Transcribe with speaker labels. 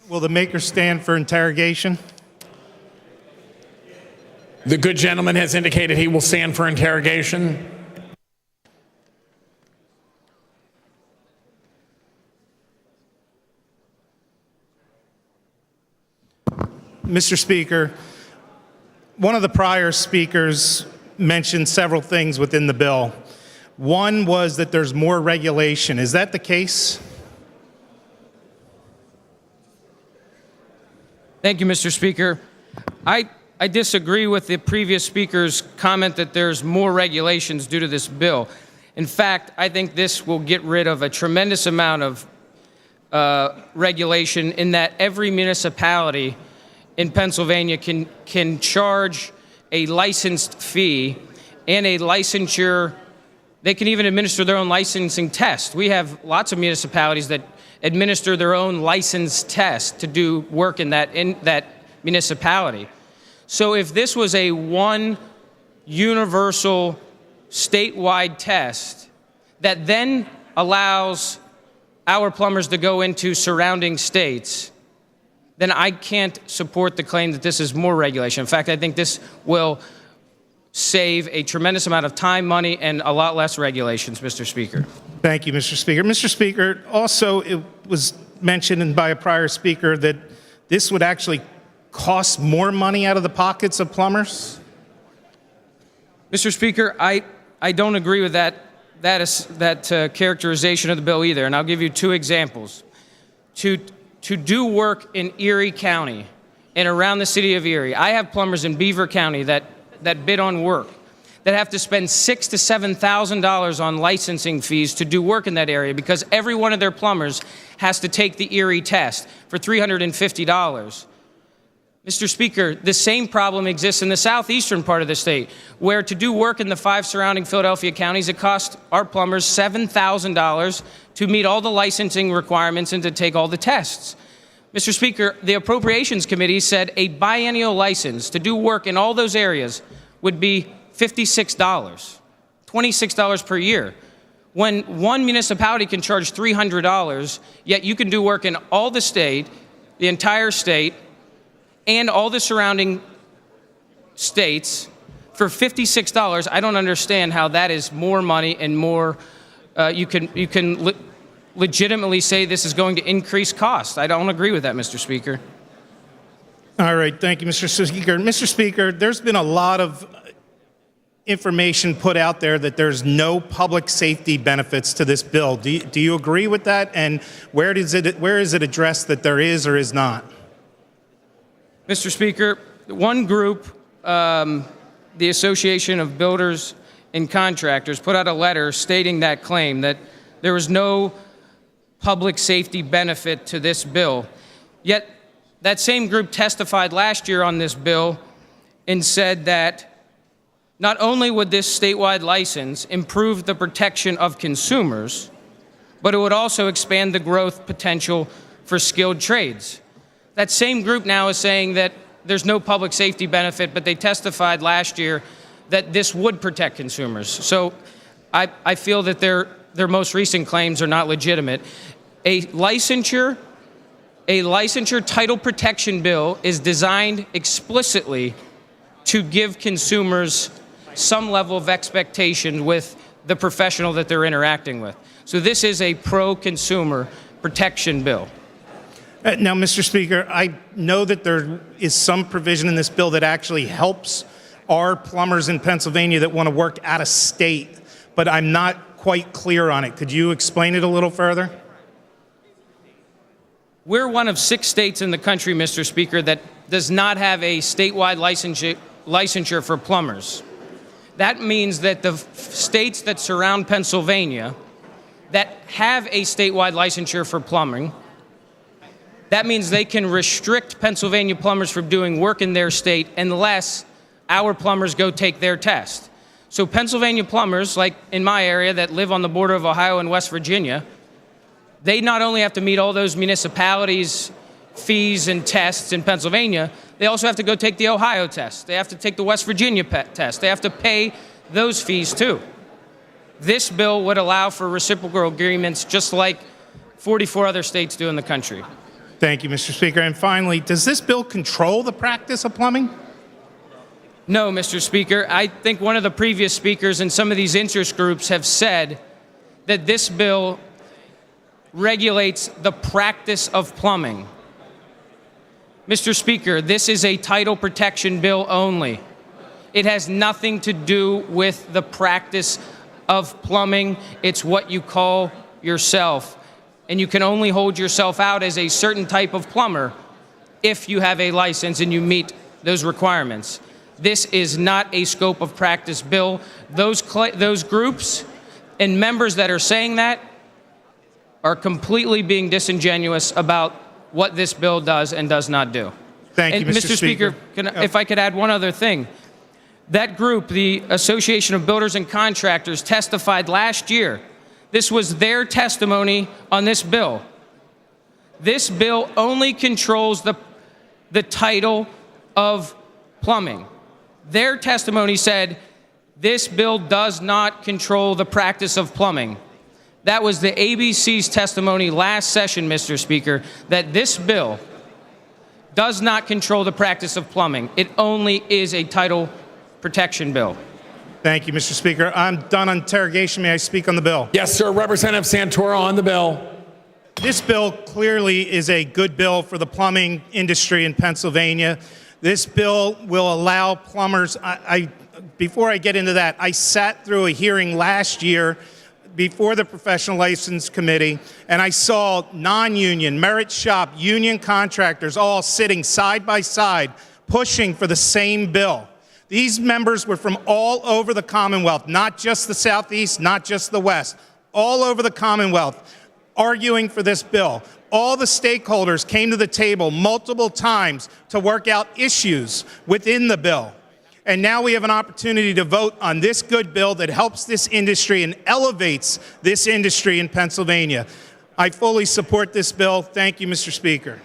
Speaker 1: Will the maker stand for interrogation?
Speaker 2: The good gentleman has indicated he will stand for interrogation.
Speaker 1: Mr. Speaker, one of the prior speakers mentioned several things within the bill. One was that there's more regulation. Is that the case?
Speaker 3: Thank you, Mr. Speaker. I disagree with the previous speaker's comment that there's more regulations due to this bill. In fact, I think this will get rid of a tremendous amount of regulation in that every municipality in Pennsylvania can charge a licensed fee and a licensure. They can even administer their own licensing test. We have lots of municipalities that administer their own license test to do work in that municipality. So if this was a one universal statewide test that then allows our plumbers to go into surrounding states, then I can't support the claim that this is more regulation. In fact, I think this will save a tremendous amount of time, money, and a lot less regulations, Mr. Speaker.
Speaker 1: Thank you, Mr. Speaker. Mr. Speaker, also it was mentioned by a prior speaker that this would actually cost more money out of the pockets of plumbers?
Speaker 3: Mr. Speaker, I don't agree with that characterization of the bill either, and I'll give you two examples. To do work in Erie County and around the city of Erie, I have plumbers in Beaver County that bid on work that have to spend $6,000 to $7,000 on licensing fees to do work in that area because every one of their plumbers has to take the Erie test for $350. Mr. Speaker, the same problem exists in the southeastern part of the state, where to do work in the 5 surrounding Philadelphia counties, it costs our plumbers $7,000 to meet all the licensing requirements and to take all the tests. Mr. Speaker, the Appropriations Committee said a biennial license to do work in all those areas would be $56, $26 per year. When one municipality can charge $300, yet you can do work in all the state, the entire state, and all the surrounding states for $56, I don't understand how that is more money and more, you can legitimately say this is going to increase costs. I don't agree with that, Mr. Speaker.
Speaker 1: All right, thank you, Mr. Speaker. Mr. Speaker, there's been a lot of information put out there that there's no public safety benefits to this bill. Do you agree with that? And where is it addressed that there is or is not?
Speaker 3: Mr. Speaker, one group, the Association of Builders and Contractors, put out a letter stating that claim, that there was no public safety benefit to this bill. Yet that same group testified last year on this bill and said that not only would this statewide license improve the protection of consumers, but it would also expand the growth potential for skilled trades. That same group now is saying that there's no public safety benefit, but they testified last year that this would protect consumers. So I feel that their most recent claims are not legitimate. A licensure title protection bill is designed explicitly to give consumers some level of expectation with the professional that they're interacting with. So this is a pro-consumer protection bill.
Speaker 1: Now, Mr. Speaker, I know that there is some provision in this bill that actually helps our plumbers in Pennsylvania that want to work out of state, but I'm not quite clear on it. Could you explain it a little further?
Speaker 3: We're one of 6 states in the country, Mr. Speaker, that does not have a statewide licensure for plumbers. That means that the states that surround Pennsylvania that have a statewide licensure for plumbing, that means they can restrict Pennsylvania plumbers from doing work in their state unless our plumbers go take their test. So Pennsylvania plumbers, like in my area that live on the border of Ohio and West Virginia, they not only have to meet all those municipalities' fees and tests in Pennsylvania, they also have to go take the Ohio test. They have to take the West Virginia test. They have to pay those fees too. This bill would allow for reciprocal agreements just like 44 other states do in the country.
Speaker 1: Thank you, Mr. Speaker. And finally, does this bill control the practice of plumbing?
Speaker 3: No, Mr. Speaker. I think one of the previous speakers and some of these interest groups have said that this bill regulates the practice of plumbing. Mr. Speaker, this is a title protection bill only. It has nothing to do with the practice of plumbing. It's what you call yourself. And you can only hold yourself out as a certain type of plumber if you have a license and you meet those requirements. This is not a scope of practice bill. Those groups and members that are saying that are completely being disingenuous about what this bill does and does not do.
Speaker 1: Thank you,
Speaker 3: And
Speaker 1: Mr. Speaker.
Speaker 3: If I could add one other thing. That group, the Association of Builders and Contractors, testified last year. This was their testimony on this bill. This bill only controls the title of plumbing. Their testimony said this bill does not control the practice of plumbing. That was the ABC's testimony last session, Mr. Speaker, that this bill does not control the practice of plumbing. It only is a title protection bill.
Speaker 1: Thank you, Mr. Speaker. I'm done on interrogation. May I speak on the bill?
Speaker 2: Yes, sir. Representative Santora on the bill.
Speaker 1: This bill clearly is a good bill for the plumbing industry in Pennsylvania. This bill will allow plumbers, before I get into that, I sat through a hearing last year before the Professional License Committee, and I saw non-union, merit shop, union contractors all sitting side by side pushing for the same bill. These members were from all over the Commonwealth, not just the Southeast, not just the West, all over the Commonwealth, arguing for this bill. All the stakeholders came to the table multiple times to work out issues within the bill. And now we have an opportunity to vote on this good bill that helps this industry and elevates this industry in Pennsylvania. I fully support this bill. Thank you, Mr. Speaker.